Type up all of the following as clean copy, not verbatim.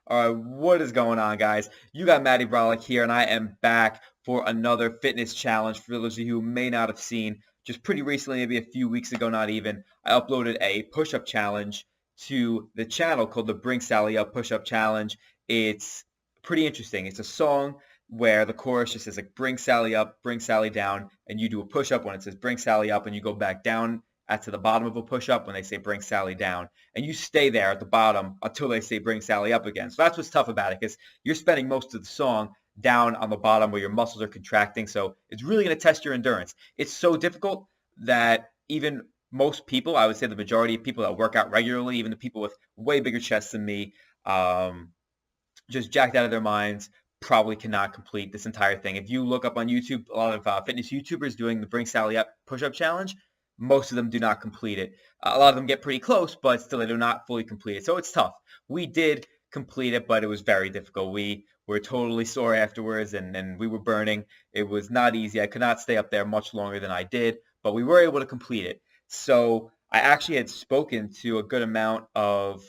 All right, what is going on, guys? You got Matty Brollic here, and I am back for another fitness challenge. For those of you who may not have seen, just pretty recently, maybe a few weeks ago, not even, I uploaded a push-up challenge to the channel called the Bring Sally Up Push-Up Challenge. It's pretty interesting. It's a song where the chorus just says like "Bring Sally up, bring Sally down," and you do a push-up when it says "Bring Sally up," and you go back down at to the bottom of a push-up when they say "Bring Sally down." And you stay there at the bottom until they say bring Sally up again. So that's what's tough about it because you're spending most of the song down on the bottom where your muscles are contracting. So it's really going to test your endurance. It's so difficult that even most people, I would say the majority of people that work out regularly, even the people with way bigger chests than me, just jacked out of their minds, probably cannot complete this entire thing. If you look up on YouTube, a lot of fitness YouTubers doing the Bring Sally Up push-up challenge, most of them do not complete it. A lot of them get pretty close, but still they do not fully complete it. So it's tough. We did complete it, but it was very difficult. We were totally sore afterwards, and we were burning. It was not easy. I could not stay up there much longer than I did, but we were able to complete it. So I actually had spoken to a good amount of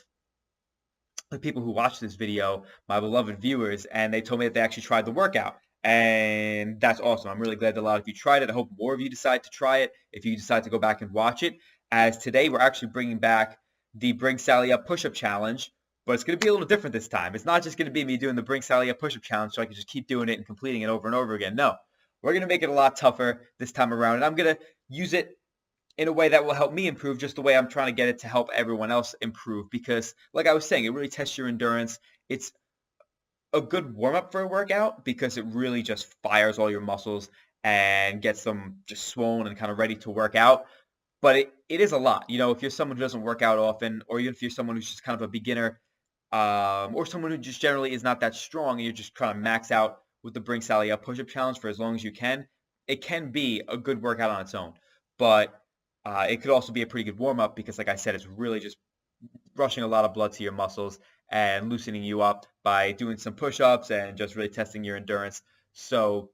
the people who watch this video, my beloved viewers, and they told me that they actually tried the workout. And that's awesome. I'm really glad that a lot of you tried it. I hope more of you decide to try it if you decide to go back and watch it. As today, we're actually bringing back the Bring Sally Up Push-Up Challenge, but it's going to be a little different this time. It's not just going to be me doing the Bring Sally Up Push-Up Challenge so I can just keep doing it and completing it over and over again. No, we're going to make it a lot tougher this time around, and I'm going to use it in a way that will help me improve just the way I'm trying to get it to help everyone else improve because like I was saying, it really tests your endurance. It's a good warm-up for a workout because it really just fires all your muscles and gets them just swollen and kind of ready to work out. But it is a lot. You know, if you're someone who doesn't work out often, or even if you're someone who's just kind of a beginner, or someone who just generally is not that strong and you're just trying to max out with the Bring Sally Up push-up challenge for as long as you can, it can be a good workout on its own. But it could also be a pretty good warm-up because, like I said, it's really just rushing a lot of blood to your muscles and loosening you up by doing some push-ups and just really testing your endurance. So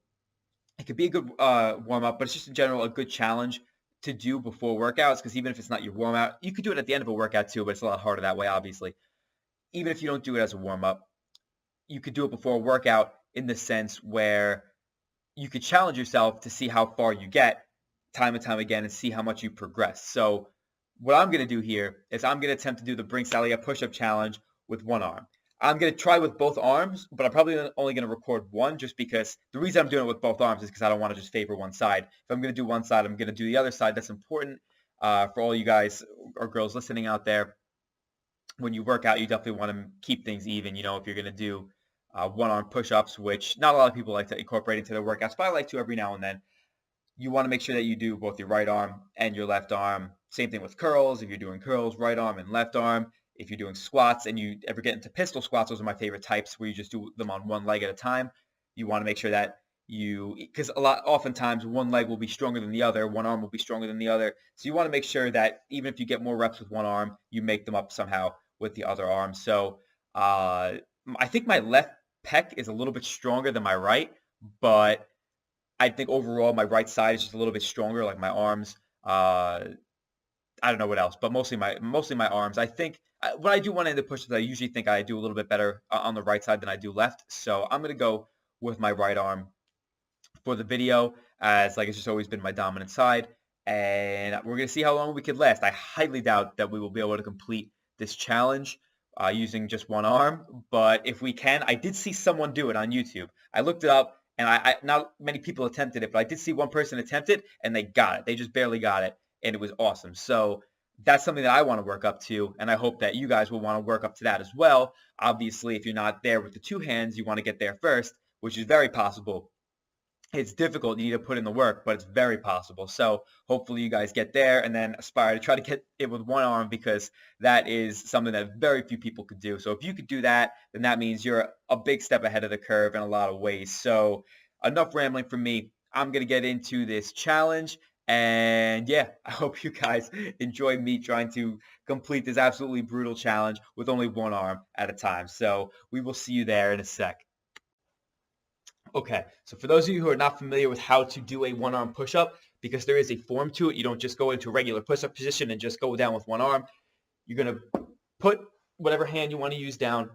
it could be a good warm-up, but it's just in general a good challenge to do before workouts because even if it's not your warm-up, you could do it at the end of a workout too, but it's a lot harder that way, obviously. Even if you don't do it as a warm-up, you could do it before a workout in the sense where you could challenge yourself to see how far you get time and time again and see how much you progress. So what I'm going to do here is I'm going to attempt to do the Bring Sally Up push-up challenge with one arm. I'm going to try with both arms, but I'm probably only going to record one just because the reason I'm doing it with both arms is because I don't want to just favor one side. If I'm going to do one side, I'm going to do the other side. That's important for all you guys or girls listening out there. When you work out, you definitely want to keep things even. You know, if you're going to do one-arm push-ups, which not a lot of people like to incorporate into their workouts, but I like to every now and then. You want to make sure that you do both your right arm and your left arm. Same thing with curls. If you're doing curls, right arm and left arm. If you're doing squats and you ever get into pistol squats, those are my favorite types where you just do them on one leg at a time. You want to make sure that because oftentimes one leg will be stronger than the other, one arm will be stronger than the other. So you want to make sure that even if you get more reps with one arm, you make them up somehow with the other arm. So I think my left pec is a little bit stronger than my right, but I think overall my right side is just a little bit stronger, like my arms. I don't know what else, but mostly my arms. I think when I do one-handed push-ups, I usually think I do a little bit better on the right side than I do left. So I'm gonna go with my right arm for the video, as like it's just always been my dominant side, and we're gonna see how long we could last. I highly doubt that we will be able to complete this challenge using just one arm, but if we can, I did see someone do it on YouTube. I looked it up, and I not many people attempted it, but I did see one person attempt it, and they got it. They just barely got it, and it was awesome. So that's something that I want to work up to, and I hope that you guys will want to work up to that as well. Obviously, if you're not there with the two hands, you want to get there first, which is very possible. It's difficult. You need to put in the work, but it's very possible. So hopefully you guys get there and then aspire to try to get it with one arm because that is something that very few people could do. So if you could do that, then that means you're a big step ahead of the curve in a lot of ways. So enough rambling from me. I'm going to get into this challenge. And yeah, I hope you guys enjoy me trying to complete this absolutely brutal challenge with only one arm at a time. So we will see you there in a sec. Okay, so for those of you who are not familiar with how to do a one-arm push-up, because there is a form to it, you don't just go into a regular push-up position and just go down with one arm. You're going to put whatever hand you want to use down,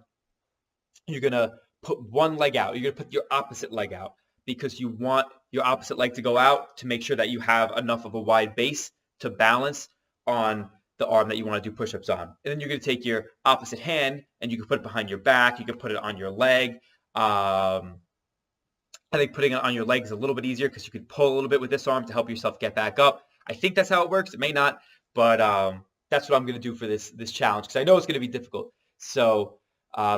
you're going to put one leg out. You're going to put your opposite leg out because you want your opposite leg to go out to make sure that you have enough of a wide base to balance on the arm that you want to do push-ups on. And then you're going to take your opposite hand and you can put it behind your back. You can put it on your leg. I think putting it on your leg is a little bit easier because you can pull a little bit with this arm to help yourself get back up. I think that's how it works. It may not, but that's what I'm going to do for this challenge because I know it's going to be difficult. So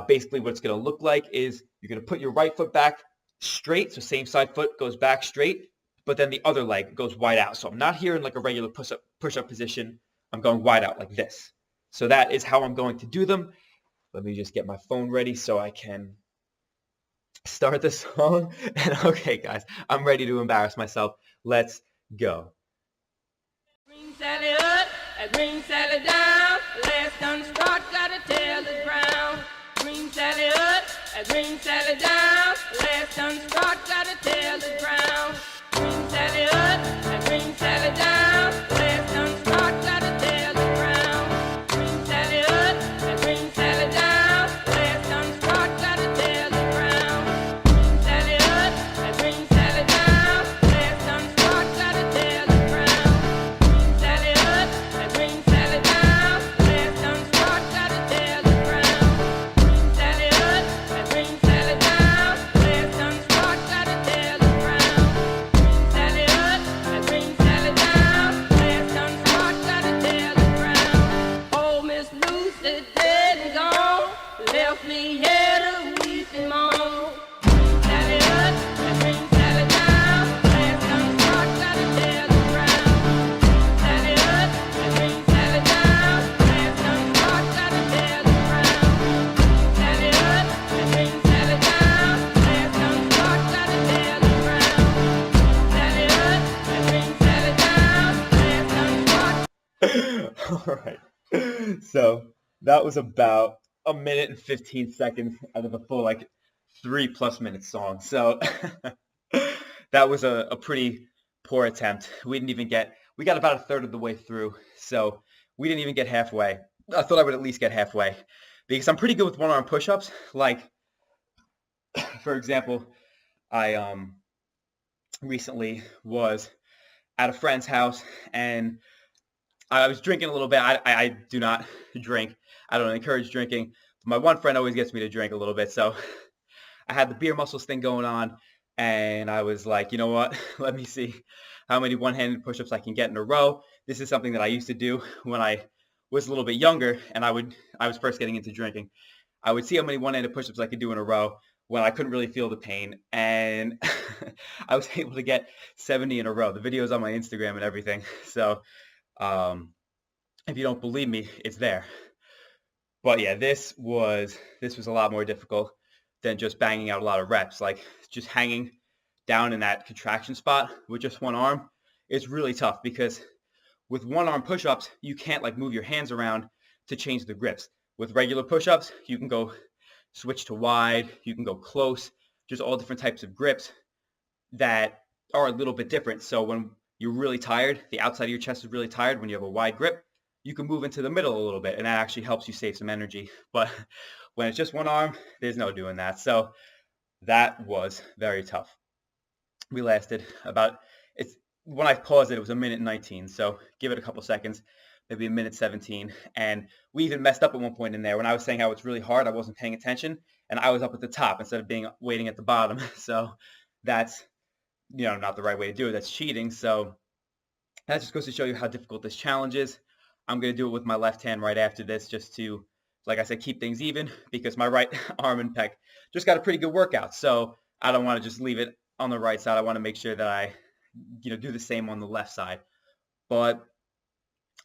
basically what it's going to look like is you're going to put your right foot back straight. So same side foot goes back straight, but then the other leg goes wide out. So I'm not here in like a regular push-up position. I'm going wide out like this. So that is how I'm going to do them. Let me just get my phone ready so I can start the song. And okay, guys, I'm ready to embarrass myself. Let's go. Green Sally up, green Sally down. Last done start, gotta tell the ground. Green Sally up, green Sally down. Last done start, gotta tell the ground. Green Sally up, green Sally down. Last done start, gotta tell the ground. Green Sally up, green Sally down. Last done start, gotta tell the ground. Green Sally up, green Sally down. Last done start, gotta tell the ground. Green Sally up, green Sally down. Last done start, gotta tell the ground. Green Sally up, green Sally down. Last done start, gotta tell the ground. Green Sally up, green Sally down. Last done start, gotta tell the ground. Oh, Miss Lucy dead and gone, left me here to weep and moan. Green Sally up, green Sally down. Last done start, gotta tell the ground. Green Sally up, green Sally down. Last done start, gotta tell the ground. Green Sally up, green Sally down. Last done start, gotta tell the ground. Green Sally up, green Sally down. Last done start. All right. So that was about a minute and 15 seconds out of a full like 3+ minute song. So that was a pretty poor attempt. We got about a third of the way through. So we didn't even get halfway. I thought I would at least get halfway because I'm pretty good with one arm push-ups. Like, for example, I recently was at a friend's house and I was drinking a little bit. I do not drink. I don't encourage drinking. My one friend always gets me to drink a little bit. So I had the beer muscles thing going on. And I was like, you know what? Let me see how many one-handed push-ups I can get in a row. This is something that I used to do when I was a little bit younger and I was first getting into drinking. I would see how many one-handed push-ups I could do in a row when I couldn't really feel the pain. And I was able to get 70 in a row. The video's on my Instagram and everything. So if you don't believe me, it's there. But yeah, this was a lot more difficult than just banging out a lot of reps. Like just hanging down in that contraction spot with just one arm, it's really tough because with one arm push-ups, you can't like move your hands around to change the grips. With regular push-ups, you can go switch to wide, you can go close, just all different types of grips that are a little bit different. So when you're really tired, the outside of your chest is really tired, when you have a wide grip, you can move into the middle a little bit, and that actually helps you save some energy. But when it's just one arm, there's no doing that. So that was very tough. We lasted when I paused it was a minute 19. So give it a couple seconds, maybe a minute 17. And we even messed up at one point in there. When I was saying how it's really hard, I wasn't paying attention, and I was up at the top instead of waiting at the bottom. So that's, not the right way to do it. That's cheating. So that just goes to show you how difficult this challenge is. I'm going to do it with my left hand right after this just to, like I said, keep things even because my right arm and pec just got a pretty good workout. So I don't want to just leave it on the right side. I want to make sure that I, do the same on the left side. But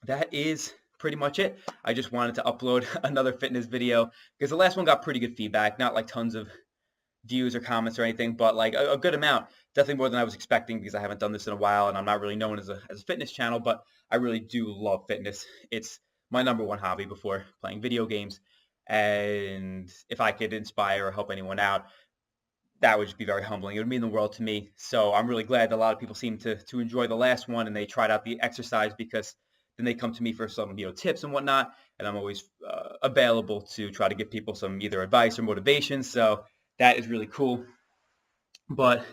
that is pretty much it. I just wanted to upload another fitness video because the last one got pretty good feedback, not like tons of views or comments or anything, but like a good amount. Definitely more than I was expecting because I haven't done this in a while and I'm not really known as a fitness channel, but I really do love fitness. It's my number one hobby before playing video games. And if I could inspire or help anyone out, that would just be very humbling. It would mean the world to me. So I'm really glad that a lot of people seem to enjoy the last one and they tried out the exercise because then they come to me for some, tips and whatnot. And I'm always available to try to give people some either advice or motivation. So that is really cool. But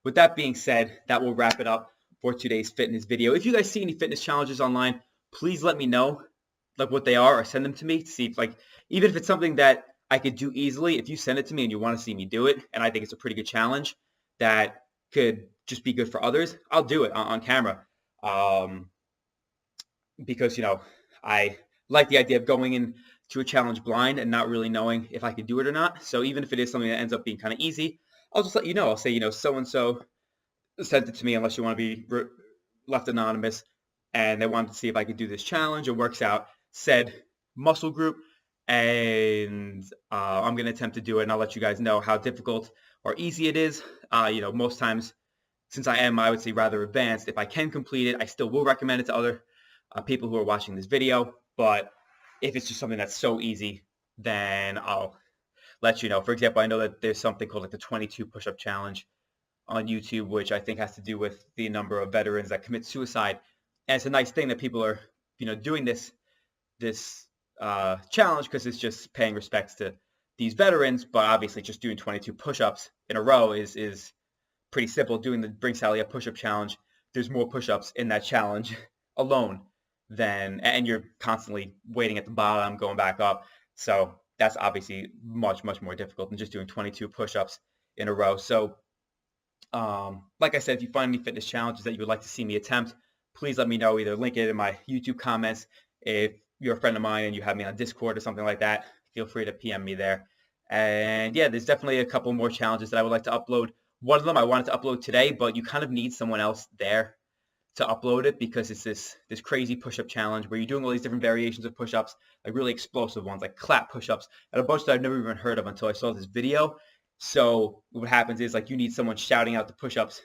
with that being said, that will wrap it up for today's fitness video. If you guys see any fitness challenges online, please let me know like what they are, or send them to me to see if, like, even if it's something that I could do easily, if you send it to me and you want to see me do it, and I think it's a pretty good challenge that could just be good for others, I'll do it on camera. Because, I like the idea of going into a challenge blind and not really knowing if I could do it or not. So even if it is something that ends up being kind of easy, I'll just let you know. I'll say, so-and-so sent it to me, unless you want to be left anonymous, and they wanted to see if I could do this challenge. It works out said muscle group, and I'm going to attempt to do it, and I'll let you guys know how difficult or easy it is. Most times, since I would say, rather advanced, if I can complete it, I still will recommend it to other people who are watching this video. But if it's just something that's so easy, then I'll let you know. For example, I know that there's something called like the 22 push-up challenge on YouTube, which I think has to do with the number of veterans that commit suicide. And it's a nice thing that people are, doing this challenge, because it's just paying respects to these veterans. But obviously, just doing 22 push-ups in a row is pretty simple. Doing the Bring Sally Up push-up challenge, there's more push-ups in that challenge alone and you're constantly waiting at the bottom, going back up. So that's obviously much, much more difficult than just doing 22 push-ups in a row. So like I said, if you find any fitness challenges that you would like to see me attempt, please let me know. Either link it in my YouTube comments. If you're a friend of mine and you have me on Discord or something like that, feel free to PM me there. And yeah, there's definitely a couple more challenges that I would like to upload. One of them I wanted to upload today, but you kind of need someone else there to upload it, because it's this crazy push-up challenge where you're doing all these different variations of push-ups, like really explosive ones, like clap push-ups, and a bunch that I've never even heard of until I saw this video. So what happens is, like, you need someone shouting out the push-ups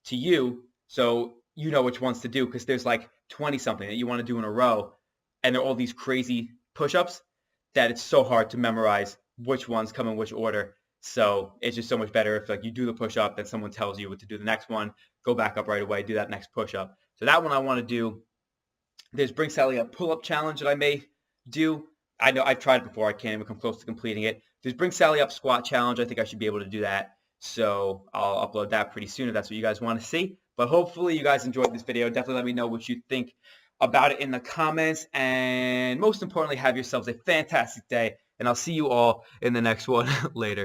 to you, so you know which ones to do, because there's like 20-something that you want to do in a row, and they're all these crazy push-ups that it's so hard to memorize which ones come in which order. So it's just so much better if, like, you do the push-up, then someone tells you what to do the next one, go back up right away, do that next push-up. So that one I want to do. There's Bring Sally Up pull-up challenge that I may do. I know I've tried it before. I can't even come close to completing it. There's Bring Sally Up squat challenge. I think I should be able to do that. So I'll upload that pretty soon if that's what you guys want to see. But hopefully you guys enjoyed this video. Definitely let me know what you think about it in the comments. And most importantly, have yourselves a fantastic day. And I'll see you all in the next one later.